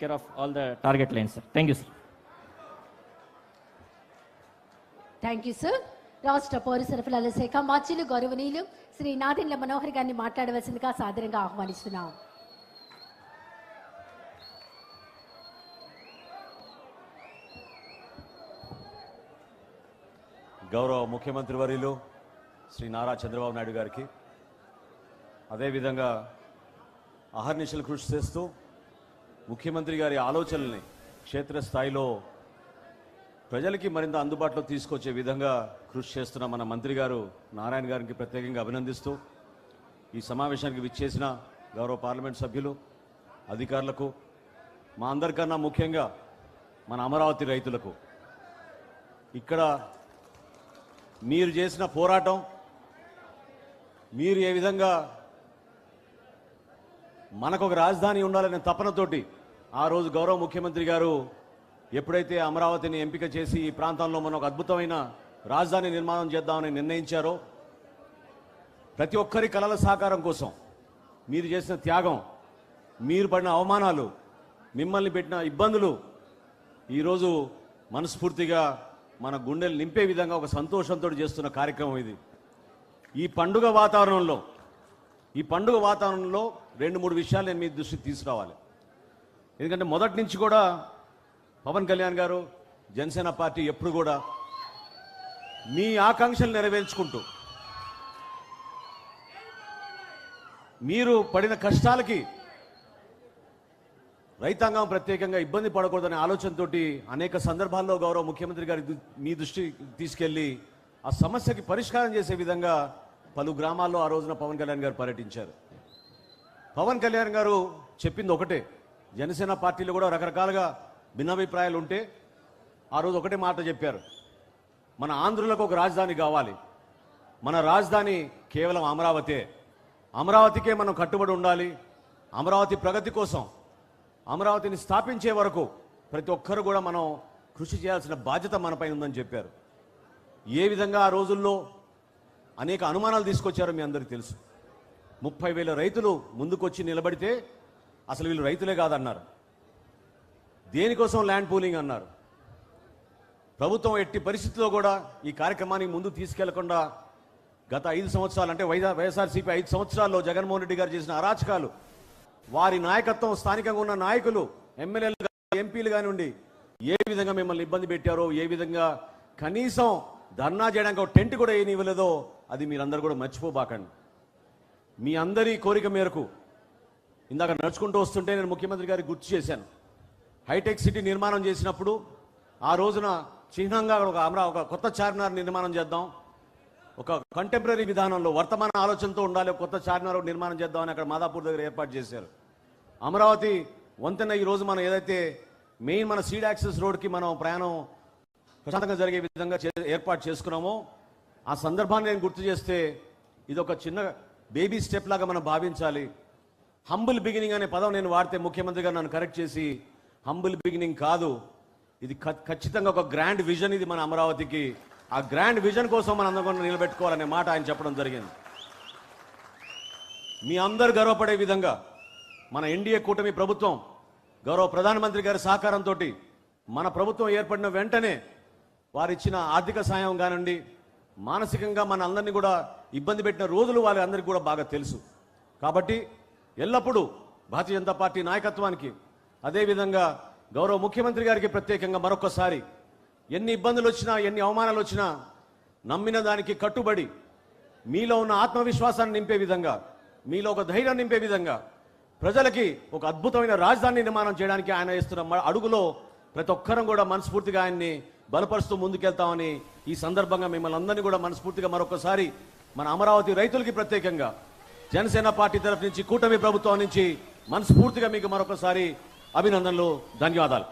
care of all the target lines, sir. Thank you, sir. Thank you sir. రాష్ట్ర పౌర సరఫరాల శాఖ మాచిలు గౌరవనీయులు శ్రీ నాదెండ్ల మనోహర్ గారిని మాట్లాడవలసిందిగా సాదరంగా ఆహ్వానిస్తున్నాం. గౌరవ ముఖ్యమంత్రి వర్యులు శ్రీ నారా చంద్రబాబు నాయుడు గారికి, అదేవిధంగా అహర్నిశలు కృషి చేస్తూ ముఖ్యమంత్రి గారి ఆలోచనల్ని క్షేత్రస్థాయిలో ప్రజలకి మరింత అందుబాటులో తీసుకొచ్చే విధంగా కృషి చేస్తున్న మన మంత్రి గారు నారాయణ గారికి ప్రత్యేకంగా అభినందిస్తూ, ఈ సమావేశానికి విచ్చేసిన గౌరవ పార్లమెంట్ సభ్యులు, అధికారులకు, మా అందరికన్నా ముఖ్యంగా మన అమరావతి రైతులకు, ఇక్కడ మీరు చేసిన పోరాటం, మీరు ఏ విధంగా మనకు ఒక రాజధాని ఉండాలనే తపనతోటి ఆ రోజు గౌరవ ముఖ్యమంత్రి గారు ఎప్పుడైతే అమరావతిని ఎంపిక చేసి ఈ ప్రాంతంలో మనం ఒక అద్భుతమైన రాజధాని నిర్మాణం చేద్దామని నిర్ణయించారో, ప్రతి ఒక్కరి కలల సాకారం కోసం మీరు చేసిన త్యాగం, మీరు పడిన అవమానాలు, మిమ్మల్ని పెట్టిన ఇబ్బందులు ఈరోజు మనస్ఫూర్తిగా మన గుండెలు నింపే విధంగా ఒక సంతోషంతో చేస్తున్న కార్యక్రమం ఇది. ఈ పండుగ వాతావరణంలో 2-3 విషయాలు నేను మీ దృష్టికి తీసుకురావాలి. ఎందుకంటే మొదటి నుంచి కూడా పవన్ కళ్యాణ్ గారు, జనసేన పార్టీ ఎప్పుడు కూడా మీ ఆకాంక్షలు నెరవేర్చుకుంటూ, మీరు పడిన కష్టాలకి రైతాంగం ప్రత్యేకంగా ఇబ్బంది పడకూడదనే ఆలోచనతో అనేక సందర్భాల్లో గౌరవ ముఖ్యమంత్రి గారి మీ దృష్టి తీసుకెళ్లి ఆ సమస్యకి పరిష్కారం చేసే విధంగా పలు గ్రామాల్లో ఆ రోజున పవన్ కళ్యాణ్ గారు పర్యటించారు. పవన్ కళ్యాణ్ గారు చెప్పింది ఒకటే, జనసేన పార్టీలో కూడా రకరకాలుగా భిన్నాభిప్రాయాలు ఉంటే ఆ రోజు ఒకటే మాట చెప్పారు, మన ఆంధ్రులకు ఒక రాజధాని కావాలి, మన రాజధాని కేవలం అమరావతే, అమరావతికే మనం కట్టుబడి ఉండాలి, అమరావతి ప్రగతి కోసం, అమరావతిని స్థాపించే వరకు ప్రతి ఒక్కరు కూడా మనం కృషి చేయాల్సిన బాధ్యత మనపై ఉందని చెప్పారు. ఏ విధంగా ఆ రోజుల్లో అనేక అనుమానాలు తీసుకొచ్చారో మీ అందరికీ తెలుసు. 30,000 రైతులు ముందుకొచ్చి నిలబడితే అసలు వీళ్ళు రైతులే కాదన్నారు. దేనికోసం ల్యాండ్ పూలింగ్ అన్నారు. ప్రభుత్వం ఎట్టి పరిస్థితుల్లో కూడా ఈ కార్యక్రమానికి ముందు తీసుకెళ్లకుండా గత 5 సంవత్సరాలు, అంటే వైఎస్ఆర్సీపీ 5 సంవత్సరాల్లో జగన్మోహన్ రెడ్డి గారు చేసిన అరాచకాలు, వారి నాయకత్వం, స్థానికంగా ఉన్న నాయకులు, ఎమ్మెల్యేలు, ఎంపీలు కానివ్వండి, ఏ విధంగా మిమ్మల్ని ఇబ్బంది పెట్టారో, ఏ విధంగా కనీసం ధర్నా చేయడానికి ఒక టెంట్ కూడా ఏనివ్వలేదో అది మీరందరూ కూడా మర్చిపోబాకండి. మీ అందరి కోరిక మేరకు ఇందాక నడుచుకుంటూ వస్తుంటే నేను ముఖ్యమంత్రి గారికి గుర్తు చేశాను, హైటెక్ సిటీ నిర్మాణం చేసినప్పుడు ఆ రోజున చిహ్నంగా ఒక కొత్త చార్మినార్ నిర్మాణం చేద్దాం, ఒక కంటెంపరీ విధానంలో వర్తమాన ఆలోచనతో ఉండాలి, కొత్త చార్మినార్ నిర్మాణం చేద్దామని అక్కడ మాదాపూర్ దగ్గర ఏర్పాటు చేశారు. అమరావతి వంతెన ఈరోజు మనం ఏదైతే మెయిన్ మన సీడ్ యాక్సెస్ రోడ్కి మనం ప్రయాణం ప్రశాంతంగా జరిగే విధంగా ఏర్పాటు చేసుకున్నామో, ఆ సందర్భాన్ని నేను గుర్తు చేస్తే ఇది ఒక చిన్న బేబీ స్టెప్ లాగా మనం భావించాలి. హంబుల్ బిగినింగ్ అనే పదం నేను వాడితే ముఖ్యమంత్రి గారు నన్ను కరెక్ట్ చేసి, హంబుల్ బిగినింగ్ కాదు, ఇది ఖచ్చితంగా ఒక గ్రాండ్ విజన్, ఇది మన అమరావతికి. ఆ గ్రాండ్ విజన్ కోసం మనం అందరం నిలబెట్టుకోవాలనే మాట ఆయన చెప్పడం జరిగింది. మీ అందరు గర్వపడే విధంగా మన ఎన్డీఏ కూటమి ప్రభుత్వం, గౌరవ ప్రధానమంత్రి గారి సహకారంతో మన ప్రభుత్వం ఏర్పడిన వెంటనే వారిచ్చిన ఆర్థిక సాయం కానివ్వండి, మానసికంగా మన అందరినీ కూడా ఇబ్బంది పెట్టిన రోజులు వాళ్ళందరికీ కూడా బాగా తెలుసు. కాబట్టి ఎల్లప్పుడూ భారతీయ జనతా పార్టీ నాయకత్వానికి, అదేవిధంగా గౌరవ ముఖ్యమంత్రి గారికి ప్రత్యేకంగా మరొకసారి ఎన్ని ఇబ్బందులు వచ్చినా, ఎన్ని అవమానాలు వచ్చినా నమ్మిన దానికి కట్టుబడి మీలో ఉన్న ఆత్మవిశ్వాసాన్ని నింపే విధంగా, మీలో ఒక ధైర్యం నింపే విధంగా, ప్రజలకి ఒక అద్భుతమైన రాజధాని నిర్మాణం చేయడానికి ఆయన వేస్తున్న అడుగులో ప్రతి ఒక్కరం కూడా మనస్ఫూర్తిగా ఆయన్ని బలపరుస్తూ ముందుకెళ్తామని ఈ సందర్భంగా మిమ్మల్ని అందరినీ కూడా మనస్ఫూర్తిగా మరొకసారి మన అమరావతి రైతులకి ప్రత్యేకంగా జనసేన పార్టీ తరఫు నుంచి, కూటమి ప్రభుత్వం నుంచి మనస్ఫూర్తిగా మీకు మరొకసారి అభినందనలు, ధన్యవాదాలు.